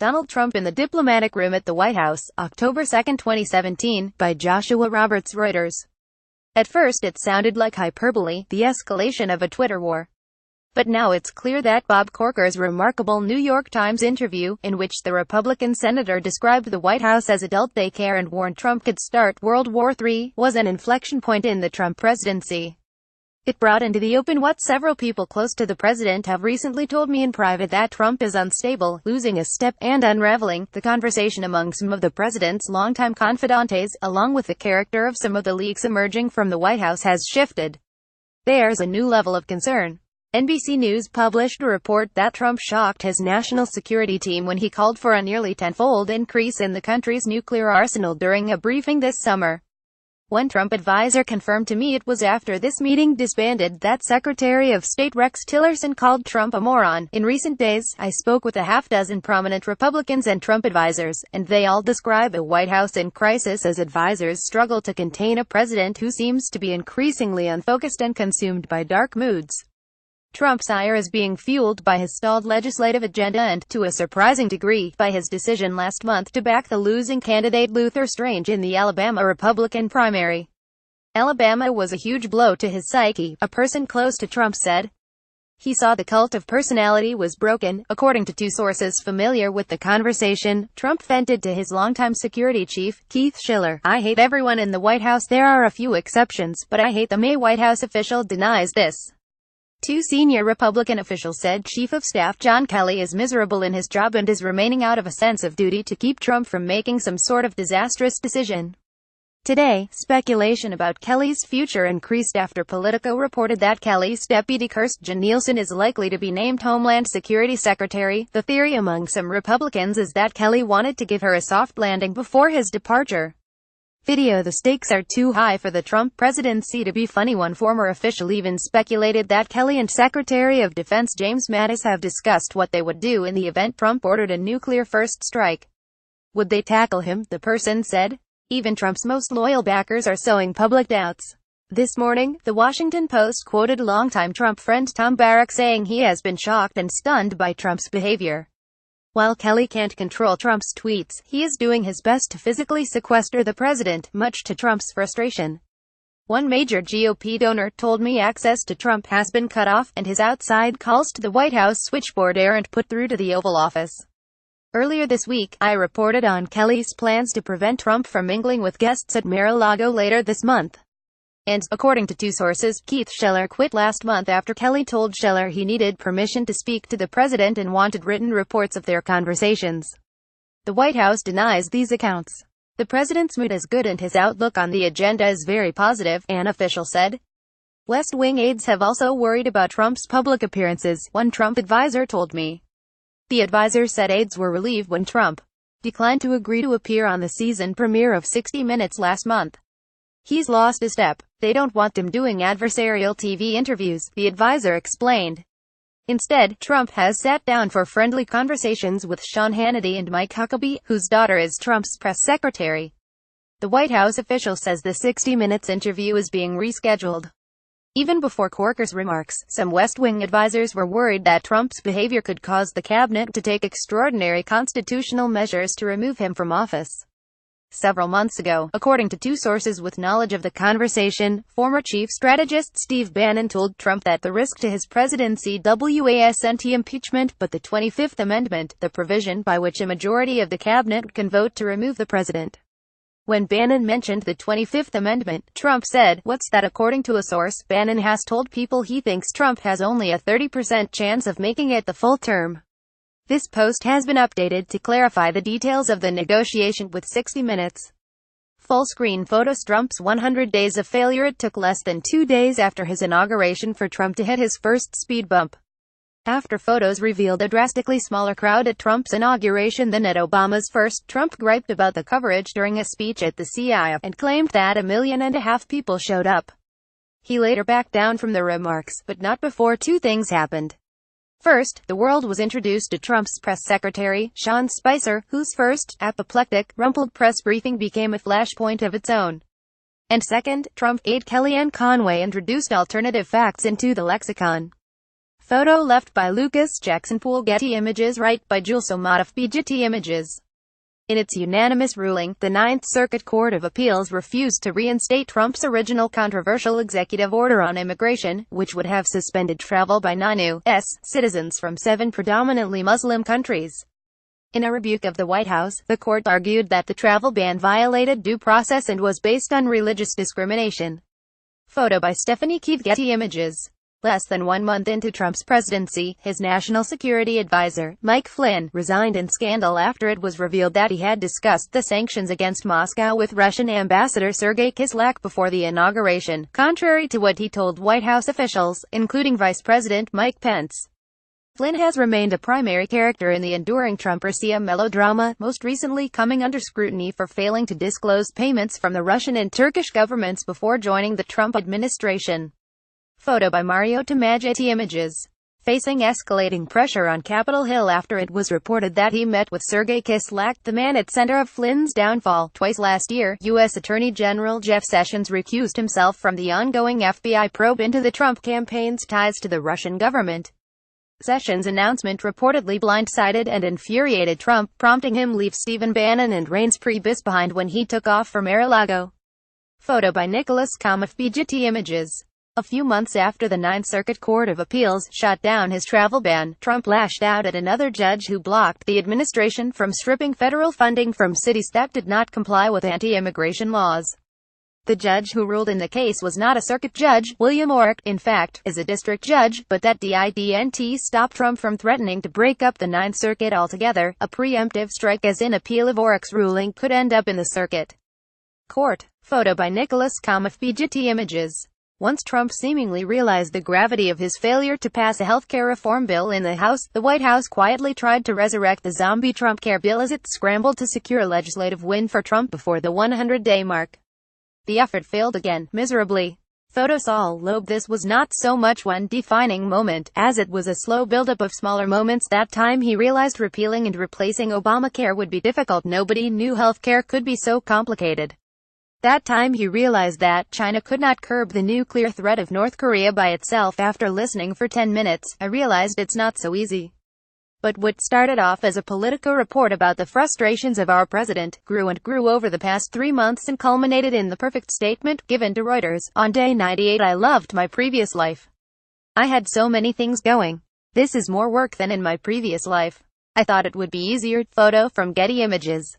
Donald Trump in the diplomatic room at the White House, October 2, 2017, by Joshua Roberts, Reuters. At first it sounded like hyperbole, the escalation of a Twitter war. But now it's clear that Bob Corker's remarkable New York Times interview, in which the Republican senator described the White House as adult daycare and warned Trump could start World War III, was an inflection point in the Trump presidency. It brought into the open what several people close to the president have recently told me in private, that Trump is unstable, losing a step, and unraveling. The conversation among some of the president's longtime confidants, along with the character of some of the leaks emerging from the White House, has shifted. There's a new level of concern. NBC News published a report that Trump shocked his national security team when he called for a nearly tenfold increase in the country's nuclear arsenal during a briefing this summer. One Trump advisor confirmed to me it was after this meeting disbanded that Secretary of State Rex Tillerson called Trump a moron. In recent days, I spoke with a half-dozen prominent Republicans and Trump advisors, and they all describe a White House in crisis as advisors struggle to contain a president who seems to be increasingly unfocused and consumed by dark moods. Trump's ire is being fueled by his stalled legislative agenda and, to a surprising degree, by his decision last month to back the losing candidate Luther Strange in the Alabama Republican primary. Alabama was a huge blow to his psyche, a person close to Trump said. He saw the cult of personality was broken. According to two sources familiar with the conversation, Trump vented to his longtime security chief, Keith Schiller. "I hate everyone in the White House. There are a few exceptions, but I hate them." A White House official denies this. Two senior Republican officials said Chief of Staff John Kelly is miserable in his job and is remaining out of a sense of duty to keep Trump from making some sort of disastrous decision. Today, speculation about Kelly's future increased after Politico reported that Kelly's deputy Kirstjen Nielsen is likely to be named Homeland Security Secretary. The theory among some Republicans is that Kelly wanted to give her a soft landing before his departure. Video: "The stakes are too high for the Trump presidency to be funny." One former official even speculated that Kelly and Secretary of Defense James Mattis have discussed what they would do in the event Trump ordered a nuclear first strike. Would they tackle him? The person said. Even Trump's most loyal backers are sowing public doubts. This morning, The Washington Post quoted longtime Trump friend Tom Barrack saying he has been shocked and stunned by Trump's behavior. While Kelly can't control Trump's tweets, he is doing his best to physically sequester the president, much to Trump's frustration. One major GOP donor told me access to Trump has been cut off, and his outside calls to the White House switchboard aren't put through to the Oval Office. Earlier this week, I reported on Kelly's plans to prevent Trump from mingling with guests at Mar-a-Lago later this month. And, according to two sources, Keith Schiller quit last month after Kelly told Schiller he needed permission to speak to the president and wanted written reports of their conversations. The White House denies these accounts. The president's mood is good and his outlook on the agenda is very positive, an official said. West Wing aides have also worried about Trump's public appearances, one Trump advisor told me. The advisor said aides were relieved when Trump declined to agree to appear on the season premiere of 60 Minutes last month. He's lost a step. They don't want him doing adversarial TV interviews, the advisor explained. Instead, Trump has sat down for friendly conversations with Sean Hannity and Mike Huckabee, whose daughter is Trump's press secretary. The White House official says the 60 Minutes interview is being rescheduled. Even before Corker's remarks, some West Wing advisors were worried that Trump's behavior could cause the cabinet to take extraordinary constitutional measures to remove him from office. Several months ago, according to two sources with knowledge of the conversation, former chief strategist Steve Bannon told Trump that the risk to his presidency wasn't impeachment, but the 25th Amendment, the provision by which a majority of the cabinet can vote to remove the president. When Bannon mentioned the 25th Amendment, Trump said, "What's that?" According to a source, Bannon has told people he thinks Trump has only a 30% chance of making it the full term. This post has been updated to clarify the details of the negotiation with 60 Minutes. Full-screen photos: Trump's 100 days of failure. It took less than 2 days after his inauguration for Trump to hit his first speed bump. After photos revealed a drastically smaller crowd at Trump's inauguration than at Obama's first, Trump griped about the coverage during a speech at the CIA, and claimed that 1.5 million people showed up. He later backed down from the remarks, but not before two things happened. First, the world was introduced to Trump's press secretary, Sean Spicer, whose first, apoplectic, rumpled press briefing became a flashpoint of its own. And second, Trump aide Kellyanne Conway introduced alternative facts into the lexicon. Photo left by Lucas Jackson Poole. Getty Images. Right by Jules Somatov. Getty Images. In its unanimous ruling, the Ninth Circuit Court of Appeals refused to reinstate Trump's original controversial executive order on immigration, which would have suspended travel by non-U.S. citizens from 7 predominantly Muslim countries. In a rebuke of the White House, the court argued that the travel ban violated due process and was based on religious discrimination. Photo by Stephanie Keith. Getty Images. Less than 1 month into Trump's presidency, his national security advisor, Mike Flynn, resigned in scandal after it was revealed that he had discussed the sanctions against Moscow with Russian Ambassador Sergei Kislyak before the inauguration, contrary to what he told White House officials, including Vice President Mike Pence. Flynn has remained a primary character in the enduring Trump-Russia melodrama, most recently coming under scrutiny for failing to disclose payments from the Russian and Turkish governments before joining the Trump administration. Photo by Mario Tamaj. Getty Images. Facing escalating pressure on Capitol Hill after it was reported that he met with Sergei Kislyak, the man at center of Flynn's downfall, twice last year, U.S. Attorney General Jeff Sessions recused himself from the ongoing FBI probe into the Trump campaign's ties to the Russian government. Sessions' announcement reportedly blindsided and infuriated Trump, prompting him leave Stephen Bannon and Reince Priebus behind when he took off for Mar-a-Lago. Photo by Nicholas Kamoff. Getty Images. A few months after the Ninth Circuit Court of Appeals shot down his travel ban, Trump lashed out at another judge who blocked the administration from stripping federal funding from cities that did not comply with anti-immigration laws. The judge who ruled in the case was not a circuit judge. William Orrick, in fact, is a district judge, but that didn't stop Trump from threatening to break up the Ninth Circuit altogether. A preemptive strike as in appeal of Orrick's ruling could end up in the circuit court. Photo by Nicholas Kamoff. Getty Images. Once Trump seemingly realized the gravity of his failure to pass a healthcare reform bill in the House, the White House quietly tried to resurrect the zombie Trump care bill as it scrambled to secure a legislative win for Trump before the 100-day mark. The effort failed again, miserably. Photo Saul Loeb. This was not so much one defining moment, as it was a slow buildup of smaller moments. That time he realized repealing and replacing Obamacare would be difficult. Nobody knew healthcare could be so complicated. That time he realized that China could not curb the nuclear threat of North Korea by itself. After listening for 10 minutes, I realized it's not so easy. But what started off as a Politico report about the frustrations of our president, grew and grew over the past 3 months and culminated in the perfect statement, given to Reuters, on day 98. I loved my previous life. I had so many things going. This is more work than in my previous life. I thought it would be easier. Photo from Getty Images.